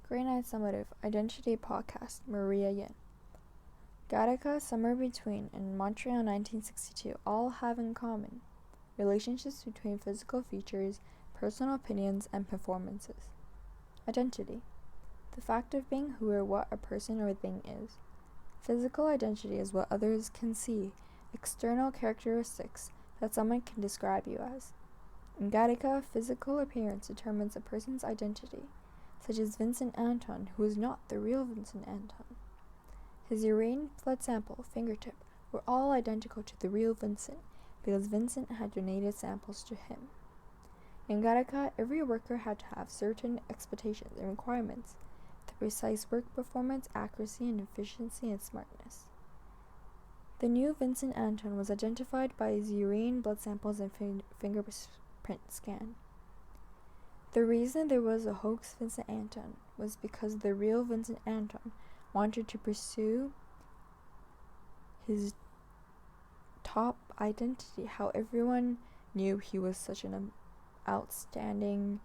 Grade 9 Summative Identity Podcast, Maria Yin. Gattaca, Somewhere Between, and Montreal 1962 all have in common relationships between physical features, personal opinions, and performances. Identity. The fact of being who or what a person or thing is. Physical identity is what others can see, external characteristics that someone can describe you as. In Gattaca, physical appearance determines a person's identity, such as Vincent Anton, who is not the real Vincent Anton. His urine, blood sample, fingertip were all identical to the real Vincent because Vincent had donated samples to him. In Gattaca, every worker had to have certain expectations and requirements: the precise work performance, accuracy, and efficiency and smartness. The new Vincent Anton was identified by his urine, blood samples, and fingerprint scan. The reason there was a hoax Vincent Anton was because the real Vincent Anton wanted to pursue his top identity, how everyone knew he was such an outstanding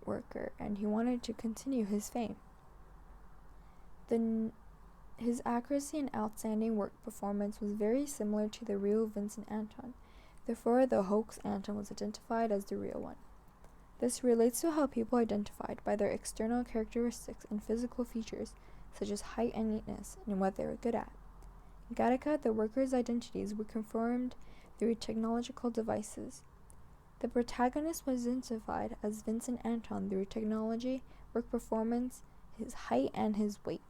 worker, and he wanted to continue his fame. His accuracy and outstanding work performance was very similar to the real Vincent Anton, therefore the hoax Anton was identified as the real one. This relates to how people identified by their external characteristics and physical features, such as height and neatness, and what they were good at. In Gattaca, the workers' identities were confirmed through technological devices. The protagonist was identified as Vincent Anton through technology, work performance, his height, and his weight.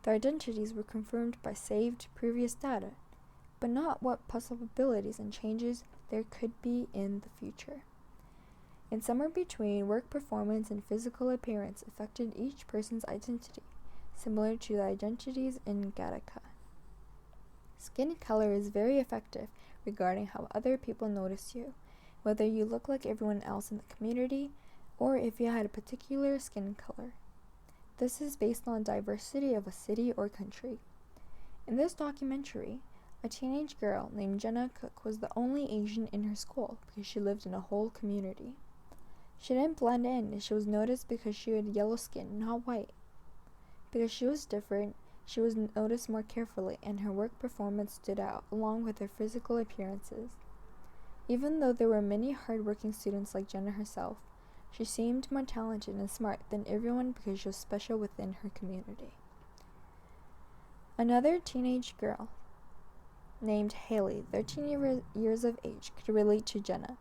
Their identities were confirmed by saved previous data, but not what possibilities and changes there could be in the future. In Somewhere Between, work performance and physical appearance affected each person's identity, similar to the identities in Gattaca. Skin color is very effective regarding how other people notice you, whether you look like everyone else in the community or if you had a particular skin color. This is based on diversity of a city or country. In this documentary, a teenage girl named Jenna Cook was the only Asian in her school because she lived in a whole community. She didn't blend in, and she was noticed because she had yellow skin, not white. Because she was different, she was noticed more carefully, and her work performance stood out, along with her physical appearances. Even though there were many hard-working students like Jenna herself, she seemed more talented and smart than everyone because she was special within her community. Another teenage girl named Haley, 13 years of age, could relate to Jenna.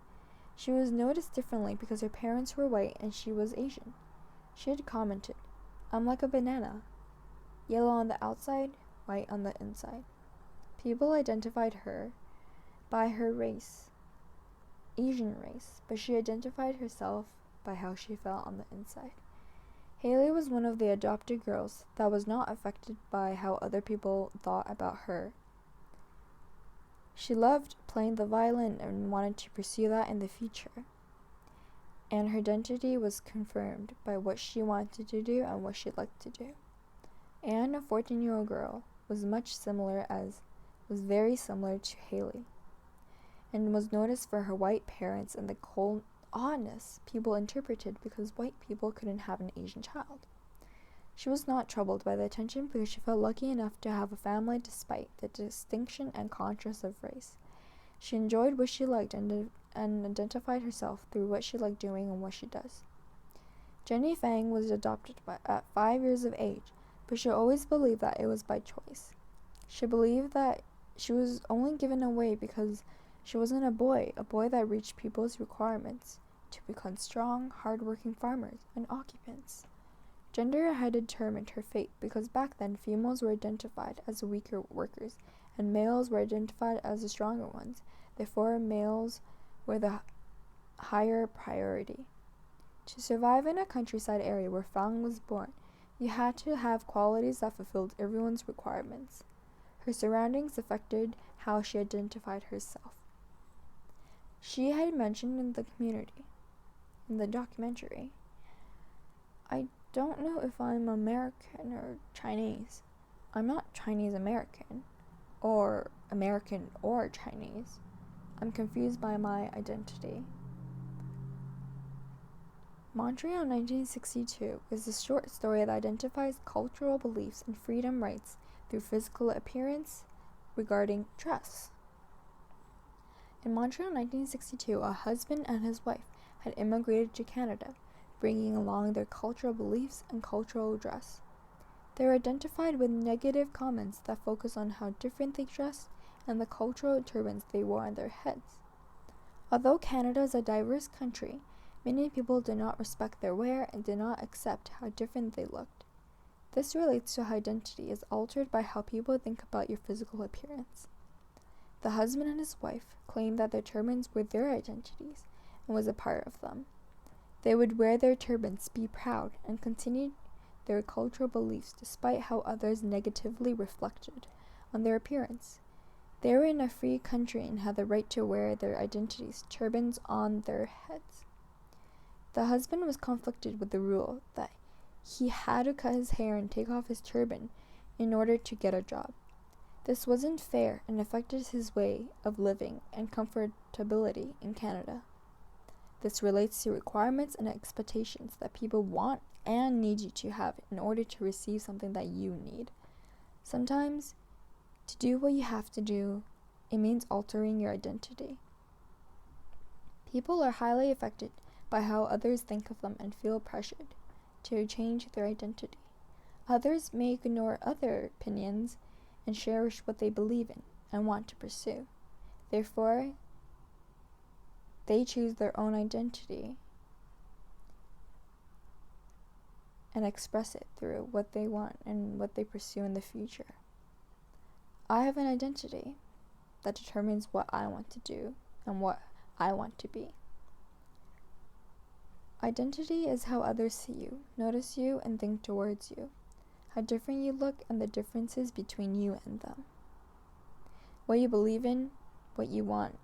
She was noticed differently because her parents were white and she was Asian. She had commented, "I'm like a banana, yellow on the outside, white on the inside." People identified her by her race, Asian race, but she identified herself by how she felt on the inside. Haley was one of the adopted girls that was not affected by how other people thought about her. She loved playing the violin and wanted to pursue that in the future. And her identity was confirmed by what she wanted to do and what she liked to do. Anne, a 14-year-old girl, was very similar to Haley, and was noticed for her white parents and the cold oddness people interpreted because white people couldn't have an Asian child. She was not troubled by the attention because she felt lucky enough to have a family despite the distinction and contrast of race. She enjoyed what she liked and identified herself through what she liked doing and what she does. Jenny Fang was adopted at 5 years of age, but she always believed that it was by choice. She believed that she was only given away because she wasn't a boy that reached people's requirements to become strong, hard-working farmers and occupants. Gender had determined her fate because back then females were identified as weaker workers and males were identified as the stronger ones. Therefore, males were the higher priority. To survive in a countryside area where Fang was born, you had to have qualities that fulfilled everyone's requirements. Her surroundings affected how she identified herself. She had mentioned in the documentary, "I don't know if I'm American or Chinese. I'm not Chinese American, or American or Chinese. I'm confused by my identity." Montreal 1962 is a short story that identifies cultural beliefs and freedom rights through physical appearance regarding dress. In Montreal 1962, a husband and his wife had immigrated to Canada, bringing along their cultural beliefs and cultural dress. They were identified with negative comments that focus on how different they dressed and the cultural turbans they wore on their heads. Although Canada is a diverse country, many people did not respect their wear and did not accept how different they looked. This relates to how identity is altered by how people think about your physical appearance. The husband and his wife claimed that their turbans were their identities and was a part of them. They would wear their turbans, be proud, and continue their cultural beliefs despite how others negatively reflected on their appearance. They were in a free country and had the right to wear their identities, turbans, on their heads. The husband was conflicted with the rule that he had to cut his hair and take off his turban in order to get a job. This wasn't fair and affected his way of living and comfortability in Canada. This relates to requirements and expectations that people want and need you to have in order to receive something that you need. Sometimes, to do what you have to do, it means altering your identity. People are highly affected by how others think of them and feel pressured to change their identity. Others may ignore other opinions and cherish what they believe in and want to pursue. Therefore, they choose their own identity and express it through what they want and what they pursue in the future. I have an identity that determines what I want to do and what I want to be. Identity is how others see you, notice you, and think towards you, how different you look, and the differences between you and them. What you believe in, what you want.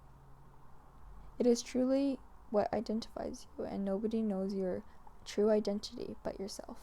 It is truly what identifies you, and nobody knows your true identity but yourself.